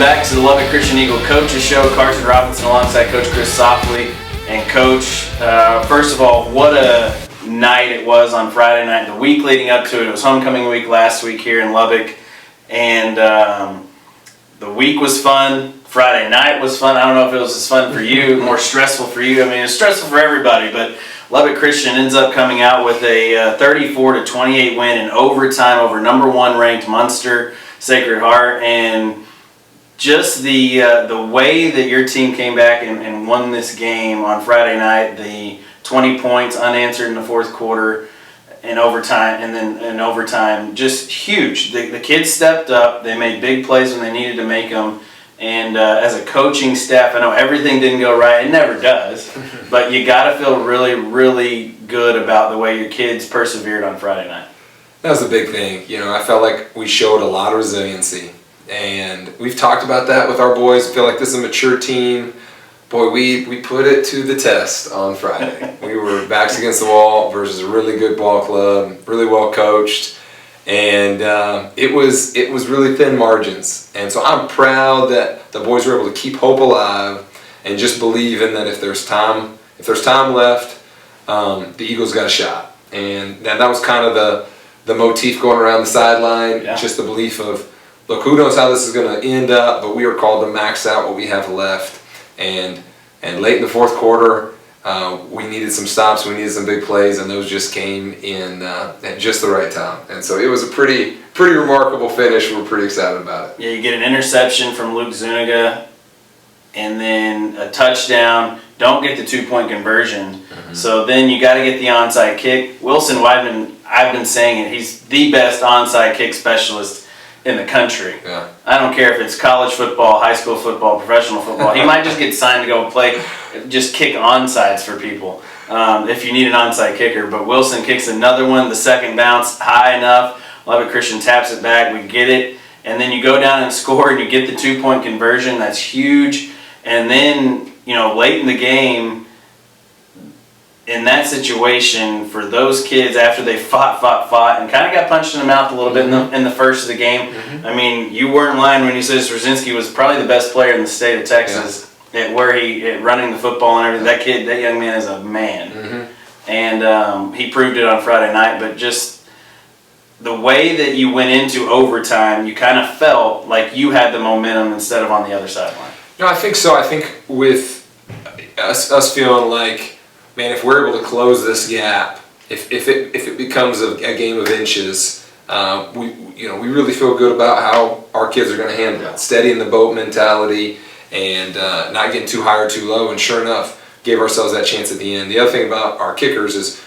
back to the Weatherford Christian Eagle Coaches Show. Karson Robinson alongside Coach Chris Softley. And Coach, first of all, what a night it was on Friday night. The week leading up to it, it was homecoming week last week here in Lubbock. And the week was fun. Friday night was fun. I don't know if it was as fun for you, more stressful for you. I mean, it's stressful for everybody, but Lubbock Christian ends up coming out with a 34-28 win in overtime over number 1 ranked Muenster Sacred Heart. And just the way that your team came back and won this game on Friday night, the 20 points unanswered in the fourth quarter in overtime, and then in overtime, just huge. The kids stepped up. They made big plays when they needed to make them. And as a coaching staff, I know everything didn't go right. It never does. But you got to feel really, really good about the way your kids persevered on Friday night. That was a big thing. You know, I felt like we showed a lot of resiliency. And we've talked about that with our boys. I feel like this is a mature team. Boy, we put it to the test on Friday. We were backs against the wall versus a really good ball club, really well coached. And it was really thin margins. And so I'm proud that the boys were able to keep hope alive and just believe in that if there's time left, the Eagles got a shot. And that was kind of the motif going around the sideline, just the belief of, look, who knows how this is going to end up, but we are called to max out what we have left. And late in the fourth quarter, we needed some stops, we needed some big plays, and those just came in at just the right time. And so it was a pretty remarkable finish. We're pretty excited about it. Yeah, you get an interception from Luke Zuniga, and then a touchdown. Don't get the 2-point conversion. Mm-hmm. So then you got to get the onside kick. Wilson Weidman, I've been saying it, he's the best onside kick specialist in the country. Yeah. I don't care if it's college football, high school football, professional football. He might just get signed to go play, just kick onsides for people if you need an onside kicker. But Wilson kicks another one, the second bounce high enough. Lubbock Christian taps it back, we get it. And then you go down and score and you get the 2-point conversion. That's huge. And then, you know, late in the game, in that situation, for those kids, after they fought, and kind of got punched in the mouth a little bit in the first of the game. Mm-hmm. I mean, you weren't lying when you said Straczynski was probably the best player in the state of Texas at running the football and everything. That young man is a man. Mm-hmm. And he proved it on Friday night. But just the way that you went into overtime, you kind of felt like you had the momentum instead of on the other sideline. No, I think so. I think with us feeling like, man, if we're able to close this gap, if it becomes a game of inches, we really feel good about how our kids are going to handle it. Steady in the boat mentality and not getting too high or too low. And sure enough, gave ourselves that chance at the end. The other thing about our kickers is,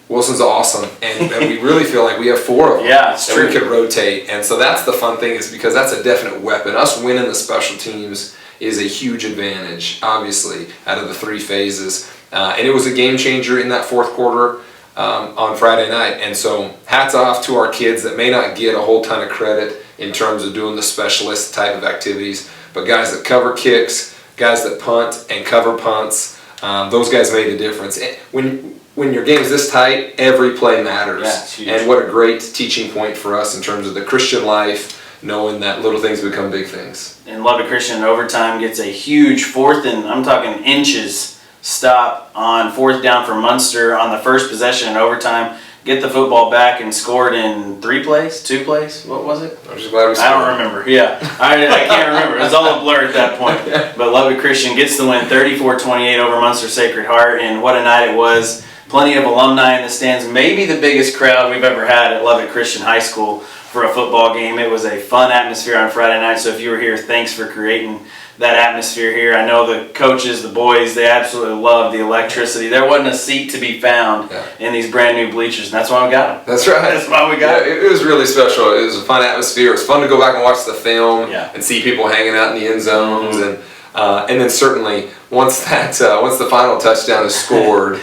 Wilson's awesome, and we really feel like we have 4 of them that we could rotate. And so that's the fun thing, is because that's a definite weapon. Us winning the special teams is a huge advantage, obviously, out of the 3 phases. And it was a game changer in that fourth quarter on Friday night. And so hats off to our kids that may not get a whole ton of credit in terms of doing the specialist type of activities, but guys that cover kicks, guys that punt and cover punts, those guys made a difference. When your game's this tight, every play matters. Yeah, and what a great teaching point for us in terms of the Christian life, knowing that little things become big things. And Lubbock Christian in overtime gets a huge I'm talking inches, stop on 4th down for Muenster on the first possession in overtime. Get the football back and scored in 2 plays? What was it? I'm just glad we scored. I don't remember. Yeah, I can't remember. It was all a blur at that point. But Lubbock Christian gets the win 34-28 over Muenster Sacred Heart, and what a night it was. Plenty of alumni in the stands. Maybe the biggest crowd we've ever had at Lubbock Christian High School for a football game. It was a fun atmosphere on Friday night, so if you were here, thanks for creating that atmosphere here. I know the coaches, the boys, they absolutely loved the electricity. There wasn't a seat to be found in these brand new bleachers, and that's why we got them. That's right. That's why we got them. It was really special. It was a fun atmosphere. It was fun to go back and watch the film and see people hanging out in the end zones. Mm-hmm. And then certainly once the final touchdown is scored,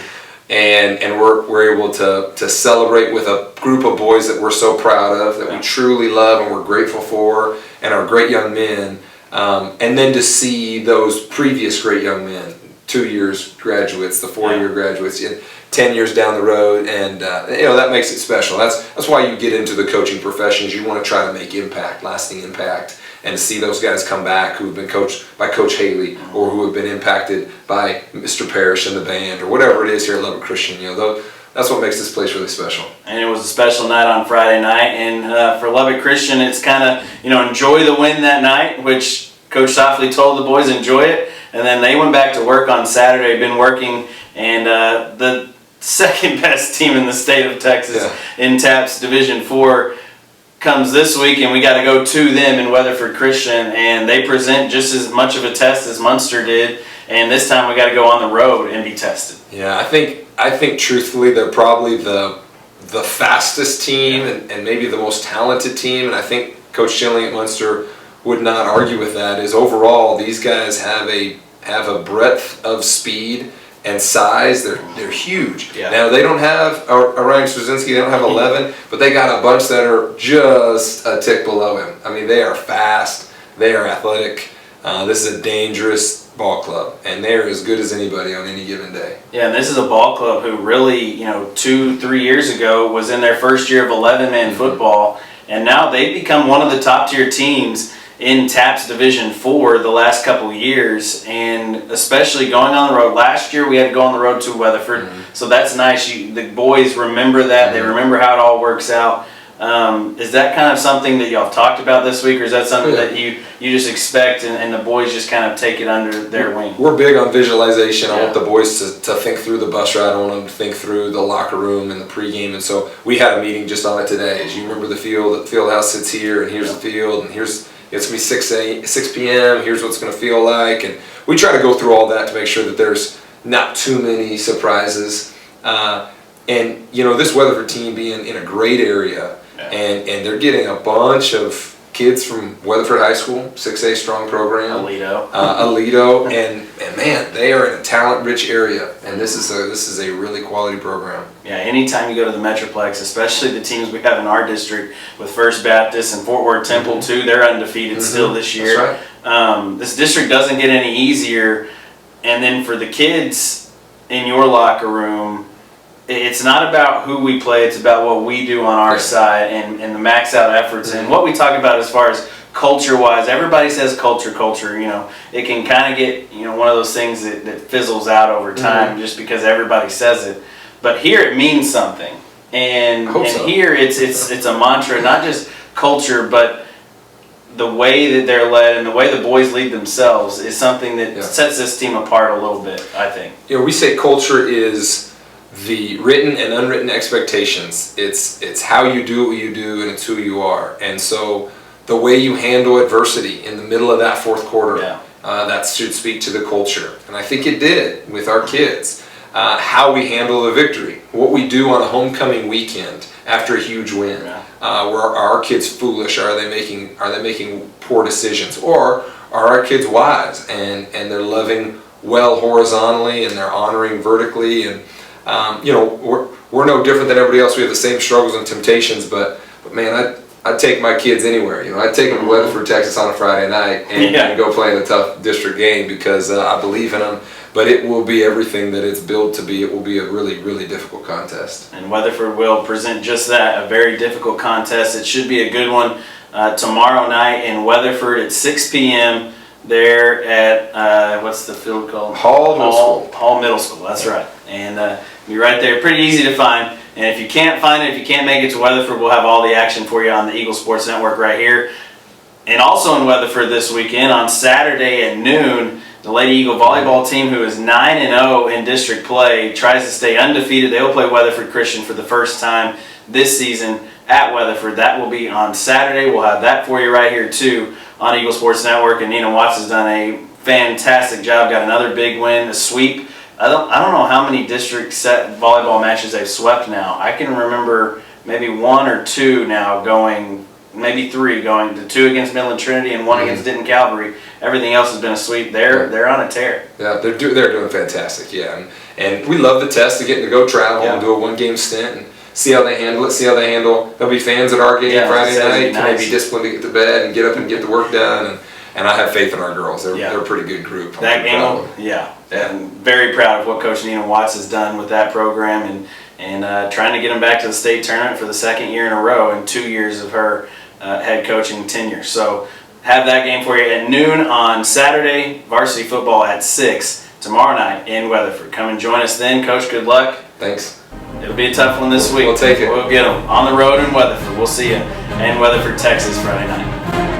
and we're able to celebrate with a group of boys that we're so proud of, that we truly love and we're grateful for, and are great young men. And then to see those previous great young men, 2 years graduates, the 4-year graduates, 10 years down the road, and that makes it special. That's why you get into the coaching professions. You want to try to make impact, lasting impact, and to see those guys come back who have been coached by Coach Haley or who have been impacted by Mr. Parrish and the band or whatever it is here at Weatherford Christian, that's what makes this place really special. And it was a special night on Friday night, and for Lubbock Christian, it's kind of, enjoy the win that night, which Coach Softley told the boys enjoy it, and then they went back to work on Saturday, been working, and the second best team in the state of Texas in TAPS Division 4 comes this week, and we got to go to them in Weatherford Christian, and they present just as much of a test as Muenster did, and this time we got to go on the road and be tested. Yeah, I think truthfully they're probably the fastest team and maybe the most talented team, and I think Coach Schilling at Muenster would not argue with that. Is overall these guys have a breadth of speed and size. They're huge. Yeah. Now they don't have Ryan Straczynski, they don't have 11, but they got a bunch that are just a tick below him. I mean, they are fast, they are athletic. This is a dangerous ball club, and they're as good as anybody on any given day. Yeah, and this is a ball club who really, 2-3 years ago was in their first year of 11-man football, and now they've become one of the top-tier teams in TAPS Division 4 the last couple of years, and especially going on the road. Last year we had to go on the road to Weatherford, so that's nice. The boys remember that. They remember how it all works out. Is that kind of something that y'all have talked about this week, or is that something that you just expect and the boys just kind of take it under their wing? We're big on visualization. I want the boys to think through the bus ride. I want them to think through the locker room and the pregame. And so we had a meeting just on it today. As you remember, the field house sits here, and here's the field, and it's going to be 6 p.m. Here's what it's going to feel like. And we try to go through all that to make sure that there's not too many surprises. And, this Weatherford team being in a great area, and they're getting a bunch of kids from Weatherford High School, 6A strong program. Aledo. And man, they are in a talent-rich area, and this is a really quality program. Yeah, anytime you go to the Metroplex, especially the teams we have in our district with First Baptist and Fort Worth Temple too, they're undefeated still this year. That's right. This district doesn't get any easier, and then for the kids in your locker room, it's not about who we play, it's about what we do on our side and the max out efforts. And what we talk about as far as culture-wise, everybody says culture. It can kind of get, one of those things that fizzles out over time just because everybody says it. But here it means something. And here it's a mantra, not just culture, but the way that they're led and the way the boys lead themselves is something that sets this team apart a little bit, I think. We say culture is the written and unwritten expectations. It's how you do what you do, and it's who you are. And so the way you handle adversity in the middle of that fourth quarter, that should speak to the culture. And I think it did with our kids. How we handle the victory, what we do on a homecoming weekend after a huge win. Are our kids foolish? Are they making poor decisions? Or are our kids wise and they're loving well horizontally and they're honoring vertically? And we're no different than everybody else. We have the same struggles and temptations, but man, I'd take my kids anywhere. I'd take them to Weatherford, Texas on a Friday night and go play in a tough district game because I believe in them. But it will be everything that it's built to be. It will be a really, really difficult contest. And Weatherford will present just that, a very difficult contest. It should be a good one tomorrow night in Weatherford at 6 p.m. there at, what's the field called? Hall Middle School, that's right. And be right there, pretty easy to find. And if you can't find it, if you can't make it to Weatherford, we'll have all the action for you on the Eagle Sports Network right here. And also in Weatherford this weekend, on Saturday at noon, the Lady Eagle volleyball team, who is 9-0 in district play, tries to stay undefeated. They will play Weatherford Christian for the first time this season at Weatherford. That will be on Saturday. We'll have that for you right here too on Eagle Sports Network. And Nina Watts has done a fantastic job. Got another big win, a sweep. I don't know how many district set volleyball matches they've swept now. I can remember maybe 1 or 2 now going, maybe 3 going, the 2 against Midland Trinity and 1 against Denton Calvary. Everything else has been a sweep. They're on a tear. Yeah, they're doing fantastic. Yeah, and we love the test of getting to go travel and do a 1-game stint and see how they handle it. See how they handle. There'll be fans at our game Friday night. Can they be disciplined to get to bed and get up and get the work done? And I have faith in our girls. They're a pretty good group. That game, and very proud of what Coach Nina Watts has done with that program and trying to get them back to the state tournament for the 2nd year in a row in 2 years of her head coaching tenure. So have that game for you at noon on Saturday. Varsity football at 6 tomorrow night in Weatherford. Come and join us then. Coach, good luck. Thanks. It'll be a tough one this week. We'll take it. We'll get them on the road in Weatherford. We'll see you in Weatherford, Texas Friday night.